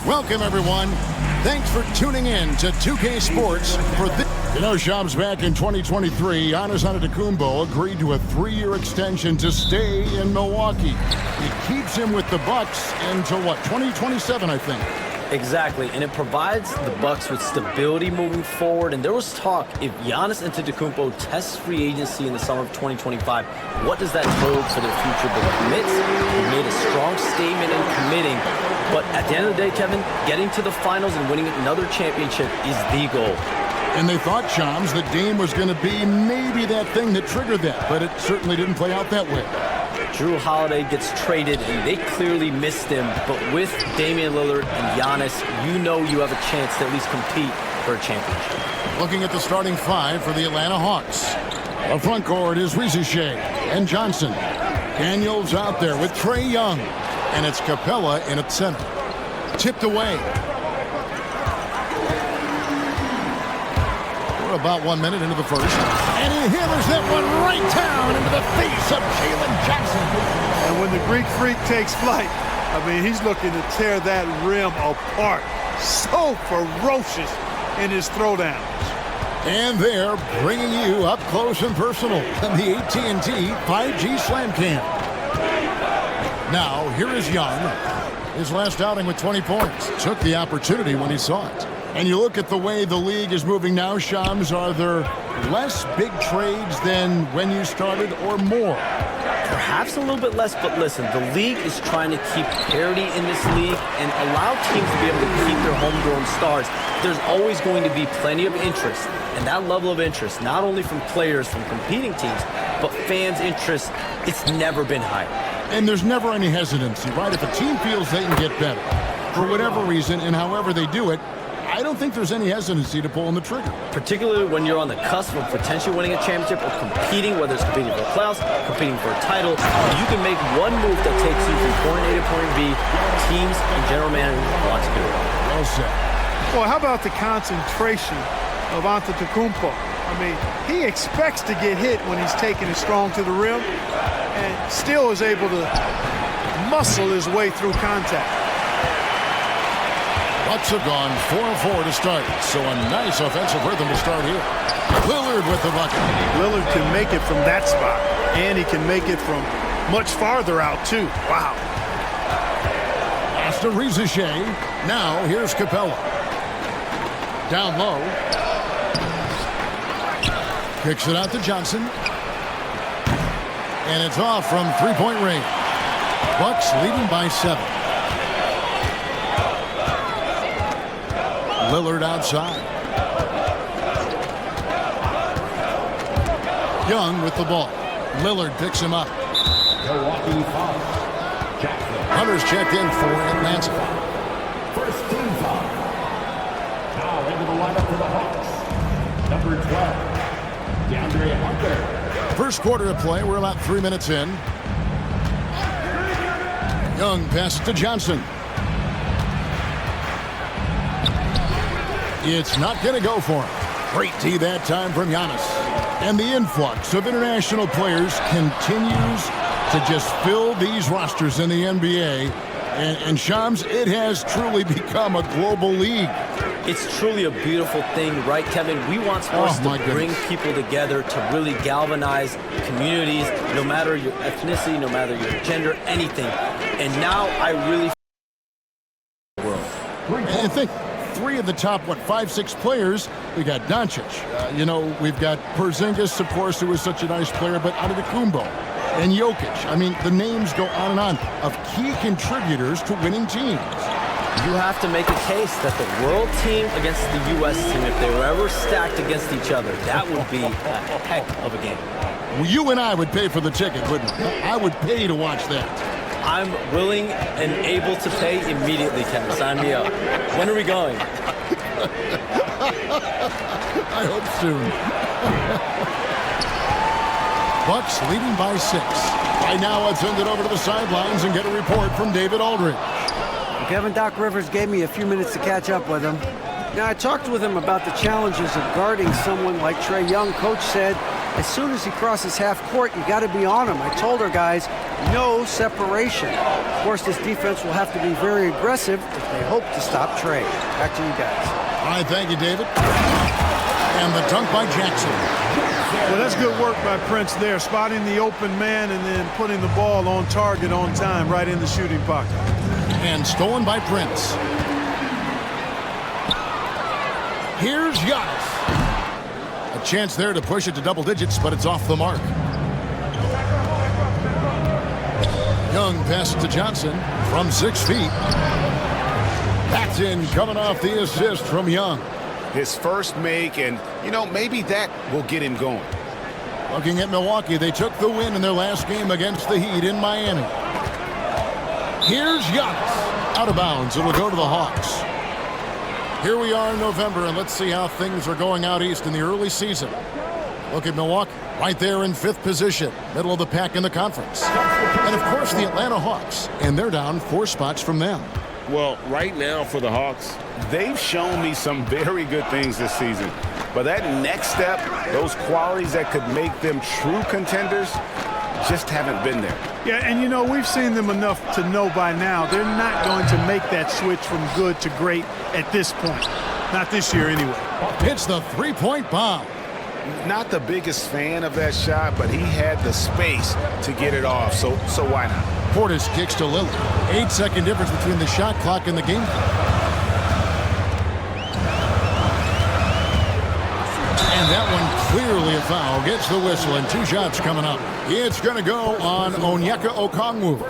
Welcome, everyone. Thanks for tuning in to 2K Sports for this. You know, Shams, back in 2023, Giannis Antetokounmpo agreed to a 3-year extension to stay in Milwaukee. It keeps him with the Bucks until, what, 2027, I think. Exactly, and it provides the Bucks with stability moving forward. And there was talk, if Giannis Antetokounmpo tests free agency in the summer of 2025, what does that hold for their future? But he admits he made a strong statement in committing. But at the end of the day, Kevin, getting to the finals and winning another championship is the goal. And they thought, Shams, that Dame was going to be maybe that thing that triggered that, but it certainly didn't play out that way. Drew Holiday gets traded, and they clearly missed him. But with Damian Lillard and Giannis, you know you have a chance to at least compete for a championship. Looking at the starting 5 for the Atlanta Hawks. The front court is Rizichet and Johnson. Daniels out there with Trae Young. And it's Capella in at center. Tipped away. We're about 1 minute into the first. And he hammers that one right down into the face of Jalen Jackson. And when the Greek Freak takes flight, I mean, he's looking to tear that rim apart. So ferocious in his throwdowns. And they're bringing you up close and personal on the AT&T 5G Slam Cam. Now, here is Young. His last outing with 20 points. Took the opportunity when he saw it. And you look at the way the league is moving now, Shams, are there less big trades than when you started or more? Perhaps a little bit less, but listen, the league is trying to keep parity in this league and allow teams to be able to keep their homegrown stars. There's always going to be plenty of interest, and that level of interest, not only from players from competing teams, but fans' interest, it's never been higher. And there's never any hesitancy, right? If a team feels they can get better, for whatever reason, and however they do it, I don't think there's any hesitancy to pulling the trigger. Particularly when you're on the cusp of potentially winning a championship or competing, whether it's competing for the playoffs, competing for a title, you can make one move that takes you from point A to point B. Teams and general managers want to do it. Well said. Well, how about the concentration of Antetokounmpo? I mean, he expects to get hit when he's taking it strong to the rim and still is able to muscle his way through contact. Bucks have gone 4-4 to start, so a nice offensive rhythm to start here. Lillard with the bucket. Lillard can make it from that spot, and he can make it from much farther out, too. Wow. Pass to Rizichet. Now, here's Capella. Down low. Kicks it out to Johnson. And it's off from three-point range. Bucks leading by 7. Lillard outside. Young with the ball. Lillard picks him up. Milwaukee foul. Jackson. Hunter's checked in for Atlanta. First team foul. Now into the lineup for the Hawks. Number 12, DeAndre Hunter. First quarter of play. We're about 3 minutes in. Young passes to Johnson. It's not going to go for him. Great D that time from Giannis. And the influx of international players continues to just fill these rosters in the NBA. And Shams, it has truly become a global league. It's truly a beautiful thing, right, Kevin? We want sports to bring people together, to really galvanize communities, no matter your ethnicity, no matter your gender, anything. And now I really world. And think, 3 of the top, 5-6 players. We got Doncic. We've got Porzingis, of course, who was such a nice player, but Antetokounmpo and Jokic. I mean, the names go on and on of key contributors to winning teams. You have to make a case that the world team against the U.S. team, if they were ever stacked against each other, that would be a heck of a game. Well, you and I would pay for the ticket, wouldn't we? I would pay to watch that. I'm willing and able to pay immediately, Kevin. Sign me up. When are we going? I hope soon. Bucks leading by 6. Right now, let's send it over to the sidelines and get a report from David Aldridge. Kevin, Doc Rivers gave me a few minutes to catch up with him. Now, I talked with him about the challenges of guarding someone like Trae Young. Coach said As soon as he crosses half court, you got to be on him. I told our guys, no separation. Of course, this defense will have to be very aggressive if they hope to stop Trey. Back to you guys. All right, thank you, David. And the dunk by Jackson. Well, that's good work by Prince there, spotting the open man and then putting the ball on target on time right in the shooting pocket. And stolen by Prince. Here's Giannis. A chance there to push it to double digits, but it's off the mark. Young passes to Johnson from 6 feet. That's in, coming off the assist from Young. His first make, and, you know, maybe that will get him going. Looking at Milwaukee, they took the win in their last game against the Heat in Miami. Here's Giannis. Out of bounds. It'll go to the Hawks. Here we are in November, and let's see how things are going out east in the early season. Look at Milwaukee, right there in 5th position, middle of the pack in the conference. And, of course, the Atlanta Hawks, and they're down 4 spots from them. Well, right now for the Hawks, they've shown me some very good things this season. But that next step, those qualities that could make them true contenders, just haven't been there. Yeah, and you know, we've seen them enough to know by now they're not going to make that switch from good to great at this point. Not this year anyway. It's the 3-point bomb. Not the biggest fan of that shot, but he had the space to get it off, so why not? Portis kicks to Lillard. 8-second difference between the shot clock and the game clock. And that one clearly a foul. Gets the whistle, and 2 shots coming up. It's going to go on Onyeka Okongwu.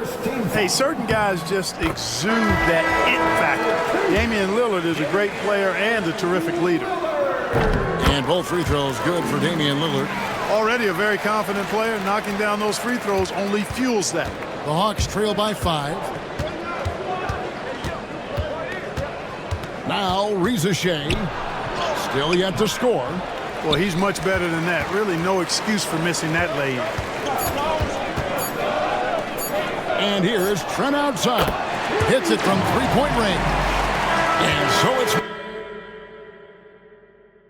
Hey, certain guys just exude that it factor. Damian Lillard is a great player and a terrific leader. And both free throws good for Damian Lillard. Already a very confident player. Knocking down those free throws only fuels that. The Hawks trail by 5. Now Reza Shea. Still yet to score. Well, he's much better than that. Really no excuse for missing that lay-in. And here is Trent outside. Hits it from 3-point range. And so it's...